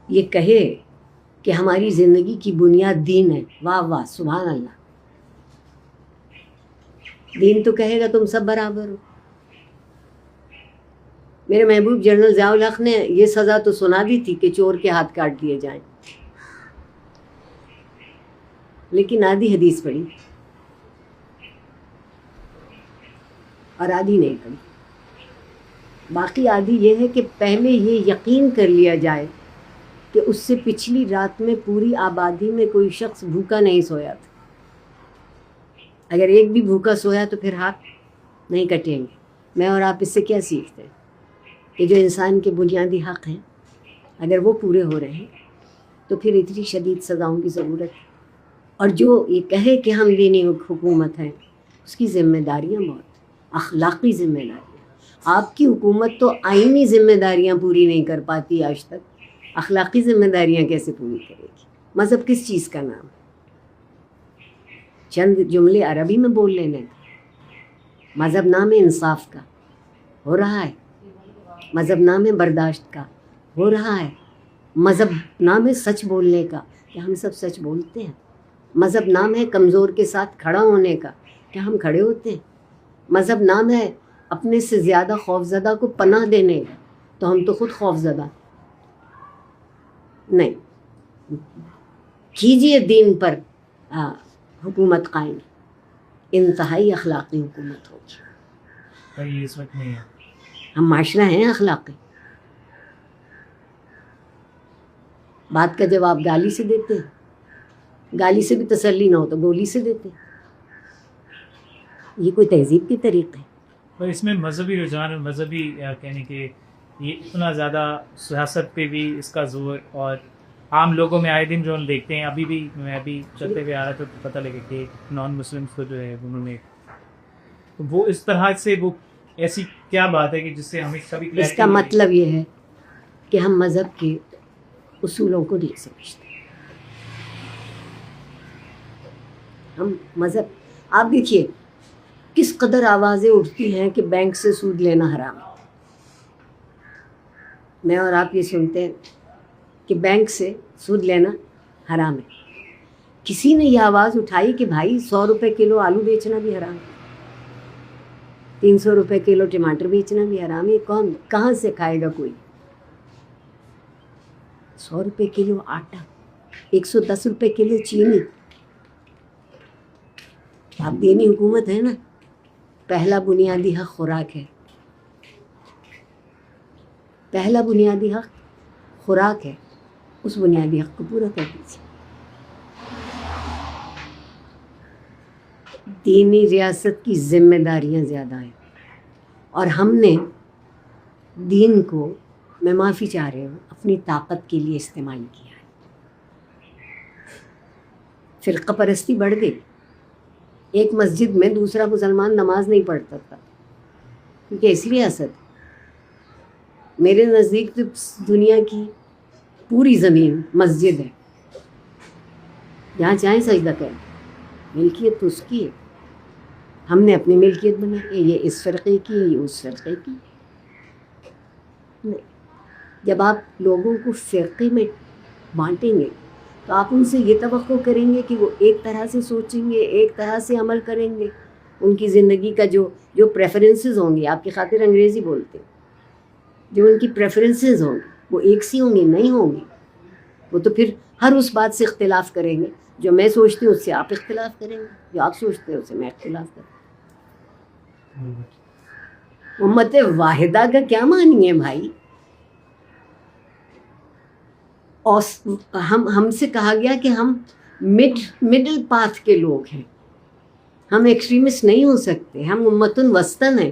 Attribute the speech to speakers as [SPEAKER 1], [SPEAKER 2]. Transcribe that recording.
[SPEAKER 1] یہ کہے کہ ہماری زندگی کی بنیاد دین ہے، واہ واہ سبحان اللہ. دین تو کہے گا تم سب برابر ہو. میرے محبوب جنرل ضیاء الحق نے یہ سزا تو سنا دی تھی کہ چور کے ہاتھ کاٹ دیے جائیں، لیکن آدھی حدیث پڑھی اور آدھی نہیں پڑھی. باقی آدھی یہ ہے کہ پہلے یہ یقین کر لیا جائے کہ اس سے پچھلی رات میں پوری آبادی میں کوئی شخص بھوکا نہیں سویا تھا. اگر ایک بھی بھوکا سویا تو پھر ہاتھ نہیں کٹیں گے. میں اور آپ اس سے کیا سیکھتے ہیں کہ جو انسان کے بنیادی حق ہیں اگر وہ پورے ہو رہے ہیں تو پھر اتنی شدید سزاؤں کی ضرورت ہے. اور جو یہ کہے کہ ہم دینی حکومت ہیں اس کی ذمہ داریاں بہت، اخلاقی ذمہ داریاں. آپ کی حکومت تو آئینی ذمہ داریاں پوری نہیں کر پاتی آج تک، اخلاقی ذمہ داریاں کیسے پوری کرے گی؟ مذہب کس چیز کا نام ہے؟ چند جملے عربی میں بول لینے کا. مذہب نام ہے انصاف کا، ہو رہا ہے. مذہب نام ہے برداشت کا، ہو رہا ہے. مذہب نام ہے سچ بولنے کا، کیا ہم سب سچ بولتے ہیں؟ مذہب نام ہے کمزور کے ساتھ کھڑا ہونے کا، کیا ہم کھڑے ہوتے ہیں؟ مذہب نام ہے اپنے سے زیادہ خوفزدہ کو پناہ دینے کا، تو ہم تو خود خوفزدہ. نہیں، کیجئے دین پر حکومت قائم، انتہائی اخلاقی حکومت ہوگی.
[SPEAKER 2] پر یہ اس وقت نہیں ہے.
[SPEAKER 1] ہم معاشرہ ہیں اخلاقی. بات کا جواب گالی سے دیتے ہیں، گالی سے بھی تسلی نہ ہو تو گولی سے دیتے ہیں. یہ کوئی تہذیب کی طریقے؟
[SPEAKER 2] پر اس میں مذہبی رجحان اور مذہبی کہنے کہ یہ اتنا زیادہ سیاست پہ بھی اس کا زور، اور عام لوگوں میں آئے دن جو ہم دیکھتے ہیں. ابھی بھی میں ابھی چلتے ہوئے آ رہا تھا تو پتہ لگا کہ نان مسلمس کو جو ہے انہوں نے وہ اس طرح سے، وہ ایسی کیا بات ہے کہ جس سے ہمیں کبھی
[SPEAKER 1] اس کا مطلب یہ ہے کہ ہم مذہب کے اصولوں کو نہیں سمجھتے. ہم مذہب، آپ دیکھیے کس قدر آوازیں اٹھتی ہیں کہ بینک سے سود لینا حرام ہے. میں اور آپ یہ سنتے ہیں کہ بینک سے سود لینا حرام ہے. کسی نے یہ آواز اٹھائی کہ بھائی 100 روپے کلو آلو بیچنا بھی حرام ہے، 300 روپے کلو ٹماٹر بیچنا بھی حرام ہے. کون کہاں سے کھائے گا کوئی؟ 100 روپے کلو آٹا، 110 روپے کلو چینی. آپ دینی حکومت ہے نا. پہلا بنیادی حق خوراک ہے، پہلا بنیادی حق خوراک ہے. اس بنیادی حق کو پورا کر دیجیے. دینی ریاست کی ذمہ داریاں زیادہ ہیں، اور ہم نے دین کو، میں معافی چاہ رہی ہوں، اپنی طاقت کے لیے استعمال کیا ہے. فرقہ پرستی بڑھ گئی. ایک مسجد میں دوسرا مسلمان نماز نہیں پڑھتا تھا کیونکہ ایسی ریاست. میرے نزدیک تو دنیا کی پوری زمین مسجد ہے، جہاں چاہیں سجدہ کریں. ملکیت تو اس کی ہے. ہم نے اپنی ملکیت بنائی، یہ اس فرقے کی، یہ اس فرقے کی. نہیں، جب آپ لوگوں کو فرقے میں بانٹیں گے تو آپ ان سے یہ توقع کریں گے کہ وہ ایک طرح سے سوچیں گے، ایک طرح سے عمل کریں گے. ان کی زندگی کا جو پریفرنسز ہوں گی، آپ کی خاطر انگریزی بولتے ہیں، جو ان کی پریفرنسز ہوں گی وہ ایک سی ہوں گی؟ نہیں ہوں گی. وہ تو پھر ہر اس بات سے اختلاف کریں گے. جو میں سوچتی ہوں اس سے آپ اختلاف کریں گے، جو آپ سوچتے ہیں اس سے میں اختلاف کروں. امت واحدہ کا کیا معنی ہے بھائی؟ اور ہم سے کہا گیا کہ ہم مڈل پاتھ کے لوگ ہیں، ہم ایکسٹریمسٹ نہیں ہو سکتے. ہم امت وسطن ہیں.